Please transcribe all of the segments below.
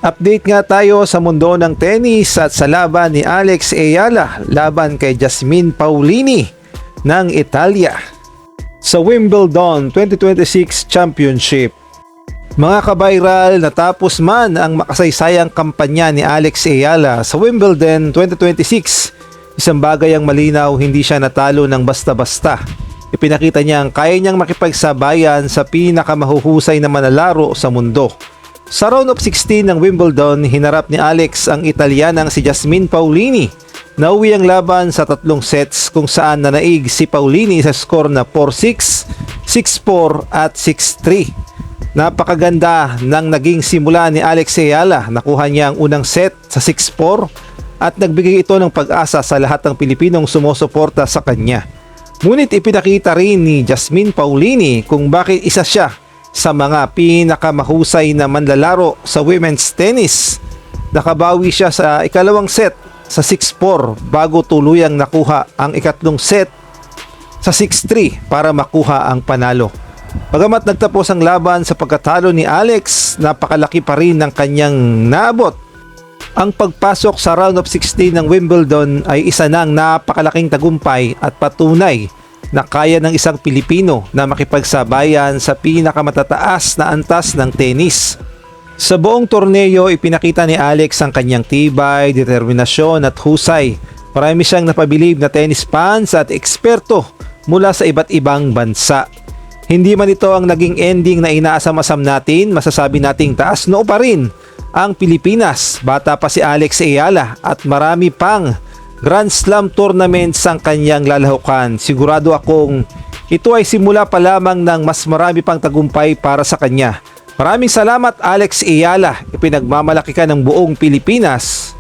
Update nga tayo sa mundo ng tennis at sa laban ni Alex Ayala laban kay Jasmine Paolini ng Italia sa Wimbledon 2026 Championship. Mga kabayral, natapos man ang makasaysayang kampanya ni Alex Ayala sa Wimbledon 2026. Isang bagay ang malinaw, hindi siya natalo ng basta-basta. Ipinakita niya ang kaya niyang makipagsabayan sa pinakamahuhusay na manlalaro sa mundo. Sa round of 16 ng Wimbledon, hinarap ni Alex ang Italianang si Jasmine Paolini. Nauwi ang laban sa 3 sets kung saan nanaig si Paolini sa score na 4-6, 6-4 at 6-3. Napakaganda ng naging simula ni Alex Ayala. Nakuha niya ang unang set sa 6-4 at nagbigay ito ng pag-asa sa lahat ng Pilipinong sumusuporta sa kanya. Ngunit ipinakita rin ni Jasmine Paolini kung bakit isa siya sa mga pinakamahusay na manlalaro sa women's tennis. Nakabawi siya sa ikalawang set sa 6-4 bago tuluyang nakuha ang ikatlong set sa 6-3 para makuha ang panalo. Bagamat nagtapos ang laban sa pagkatalo ni Alex, napakalaki pa rin ng kanyang naabot. Ang pagpasok sa round of 16 ng Wimbledon ay isa ng napakalaking tagumpay at patunay na kaya ng isang Pilipino na makipagsabayan sa pinakamatataas na antas ng tennis. Sa buong torneo, ipinakita ni Alex ang kanyang tibay, determinasyon at husay. Marami siyang napabilib na tennis fans at eksperto mula sa iba't ibang bansa. Hindi man ito ang naging ending na inaasam-asam natin, masasabi nating taas noo pa rin ang Pilipinas. Bata pa si Alex Ayala at marami pang Grand Slam tournaments ang kanyang lalahukan. Sigurado akong ito ay simula pa lamang ng mas marami pang tagumpay para sa kanya. Maraming salamat Alex Ayala, ipinagmamalaki ka ng buong Pilipinas.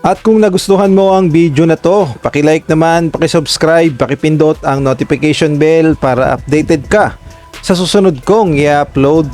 At kung nagustuhan mo ang video na to, paki-like naman, paki-subscribe, paki-pindot ang notification bell para updated ka sa susunod kong i-upload